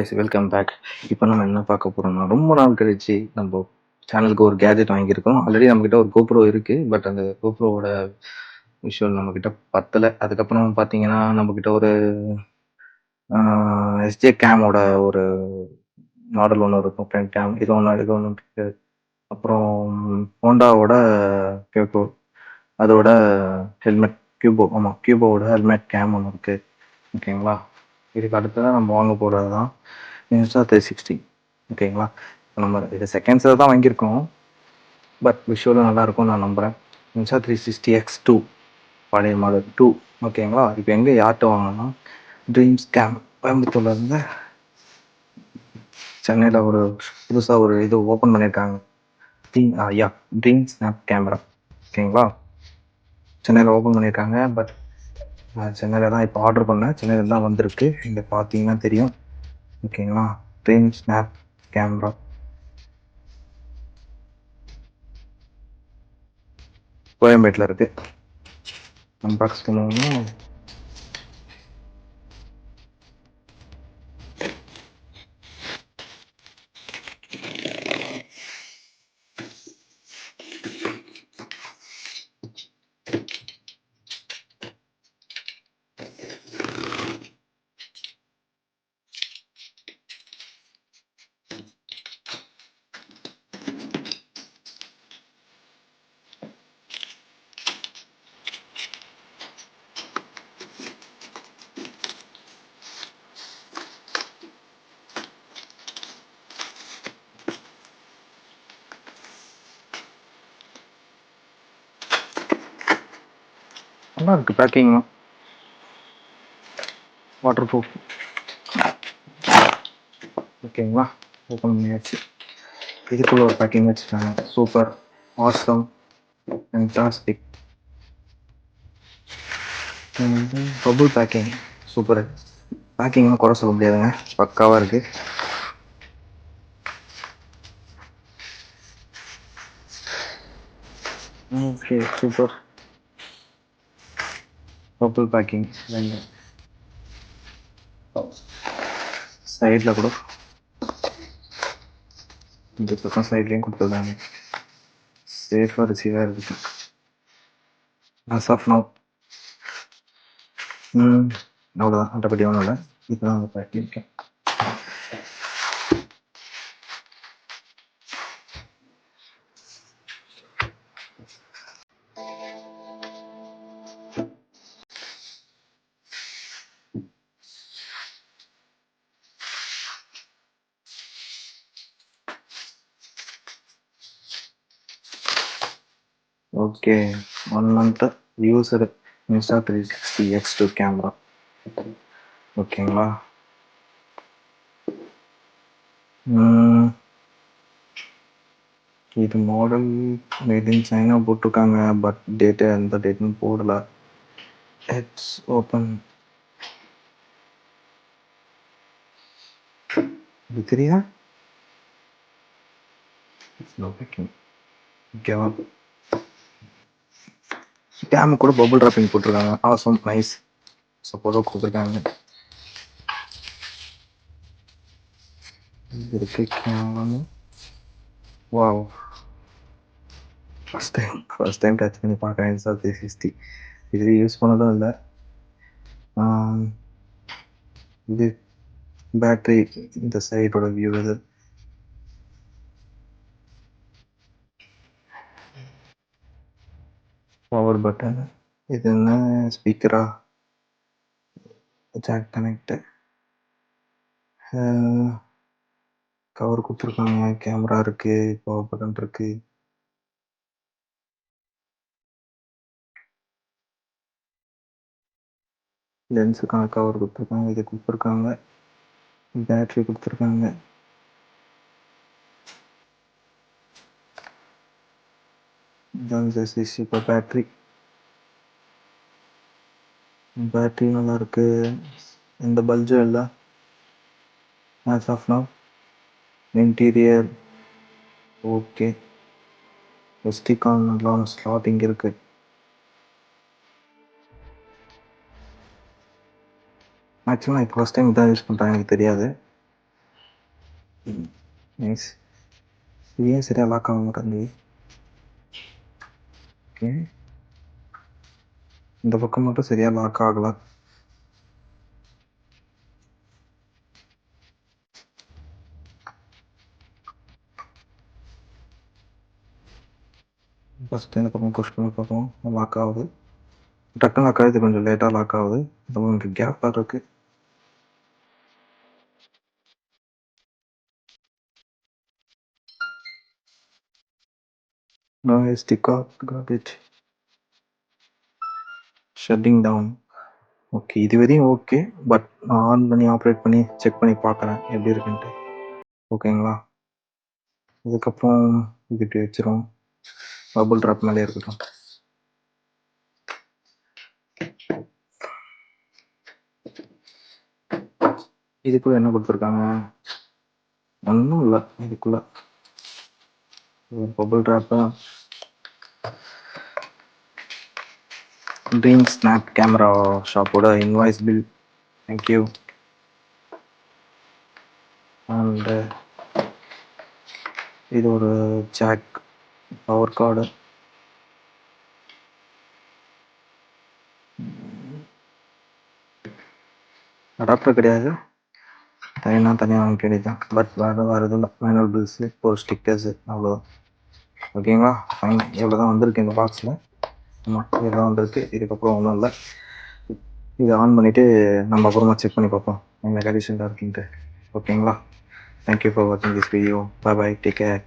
Guys welcome back. இப்போ நம்ம என்ன பார்க்க போறோம்னா, ரொம்ப நாள் கழிச்சு நம்ம சேனலுக்கு ஒரு கேஜெட் வாங்கியிருக்கோம். ஆல்ரெடி நம்மக்கிட்ட ஒரு கோப்ரோ இருக்கு. பட் அந்த கோப்ரோவோட விஷுவல் நம்மக்கிட்ட பத்தல. அதுக்கப்புறம் பார்த்தீங்கன்னா, நம்மக்கிட்ட ஒரு எஸ்ஜே கேமோட ஒரு மாடல் ஒன்று இருக்கும். ஃப்ரண்ட் கேம் இது ஒன்று இருக்கு. அப்புறம் ஹோண்டாவோட கேப்ரோ அதோட ஹெல்மெட் கியூபோவோட ஹெல்மெட் கேம் ஒன்று இருக்கு. ஓகேங்களா? இதுக்கு அடுத்ததான் நம்ம வாங்க போகிறது தான் Insta360. ஓகேங்களா? நம்ம இது செகண்ட்ஸில் தான் வாங்கியிருக்கோம். பட் விஷுவலும் நல்லாயிருக்கும் நான் நம்புகிறேன். Insta360X2 பழைய மாடல் 2. ஓகேங்களா? இப்போ எங்கே யார்கிட்ட வாங்கினோம்னா ட்ரீம்ஸ் கேம் கோயம்புத்தூர்லேருந்து சென்னையில் ஒரு புதுசாக ஒரு இது ஓப்பன் பண்ணியிருக்காங்க. Dream snap camera. ஓகேங்களா? சென்னையில் ஓப்பன் பண்ணியிருக்காங்க. பட் நான் சென்னையில் தான் இப்போ ஆர்டர் பண்ணேன். சென்னையில் தான் வந்திருக்கு. இங்கே பார்த்தீங்கன்னா தெரியும். ஓகேங்களா? ட்ரீம் ஸ்னாப் கேமரா கோயம்பேட்டில் இருக்கு. அன்பாக்ஸ் பண்ணுவோம்னா நல்லா இருக்குது பேக்கிங்லாம். Water proof. ஓகேங்களா? ஓப்பன் பண்ணியாச்சு. இதுக்குள்ள ஒரு பேக்கிங் வச்சுருக்காங்க. Super, awesome, fantastic. Bubble packing super. பேக்கிங்லாம் குறை சொல்ல முடியாதுங்க, பக்காவாக இருக்குது. Okay, super. பபுள் பேக்கிங் சைடில் கூட இந்த பக்கம் சைட்லேயும் கொடுத்துருந்தாங்க. சேஃபாக ரிசீவாக இருக்குது. ஆஸ் ஆஃப் நோ அவ்வளோதான். மற்றபடி ஒன்றும் இல்லை. இப்போ தான் அந்த packing. Okay, 1 month used Insta360X2 camera. ஓகேங்களா? இது மாடல் மேட் இன் சைனா போட்டிருக்காங்க. பட் டேட்டு எந்த டேட்டும் போடல. ஹெட்ஸ் ஓப்பன். இது தெரியுதா? ஓகேவா? கேமு கூட பபுள் ராப்பிங் போட்டிருக்காங்க. Awesome, nice. சப்போர்ட்டாக கொடுத்துருக்காங்க. இது இருக்கு cam. Wow, first time touch பண்ணி பார்க்குறேன் Insta360. இது யூஸ் பண்ணதும் இல்லை. இது பேட்டரி, இந்த சைடோட வியூ. இது பவர் பட்டன். இது என்ன ஸ்பீக்கரா? Jack connect. கவர் கொடுத்துருக்காங்க. கேமரா இருக்கு, பவர் பட்டன் இருக்கு. லென்ஸுக்கான கவர் கொடுத்துருக்காங்க. இது கொடுத்துருக்காங்க. பேட்டரி கொடுத்துருக்காங்க. இப்போ பேட்டரி நல்லா இருக்கு. எந்த பல்ஜும் இல்லை. As of now. Interior okay. SD card slot இங்கே இருக்கு. மேக்ஸிமம் இப்போ ஃபஸ்ட் டைம் இதான் யூஸ் பண்ணுறாங்க, எனக்கு தெரியாது. நைஸ். இது ஏன் சரியா லாக் ஆக மாட்டேங்குது? ஓகே. இந்த பக்கம் மட்டும் சரியா லாக் ஆகல. ஃபஸ்ட்டு இந்த பக்கம் புஷ் பண்ணி பார்ப்போம். லாக் ஆகுது. டக்குன்னு லாக் ஆகுது, கொஞ்சம் லேட்டாக லாக் ஆகுது. இந்த உங்களுக்கு கேப் இருக்கு. No SD card, got it. Shutting down. Okay, இது வரையும் ஓகே. பட் நான் ஆன் பண்ணி ஆப்ரேட் பண்ணி செக் பண்ணி பார்க்குறேன் எப்படி இருக்குன்ட்டு. ஓகேங்களா? இதுக்கப்புறம் இப்படி வச்சிரும். பபுள் ட்ராப் மேலே இருக்கட்டும். இதுக்குள்ள என்ன கொடுத்துருக்காங்க? ஒன்றும் இல்லை இதுக்குள்ள. பபுள் ட்ராப்பா, ட்ரீம் ஸ்னாப் கேமரா ஷாப்போட இன்வாய்ஸ் பில். தேங்க்யூ. அண்டு இது ஒரு ஜாக் பவர் கார்டு. அடாப்டர் கிடையாது, தனியாக வாங்கிக்க வேண்டியதான். பட் வேறு இல்லை. மேனுவல் பில்ஸு, ஒரு ஸ்டிக்கர்ஸு, அவ்வளோ. ஓகேங்களா? ஃபைன். இவ்வளோ தான் வந்திருக்கு இந்த பாக்ஸில். ஆமாம், இதெல்லாம் வந்திருக்கு. இதுக்கப்புறம் ஒன்றும் இல்லை. இதை ஆன் பண்ணிவிட்டு நம்ம அப்புறமா செக் பண்ணி பார்ப்போம் என்ன கண்டிஷன் இருக்குன்ட்டு. ஓகேங்களா? தேங்க்யூ ஃபார் வாட்சிங் this video. Bye bye, take care.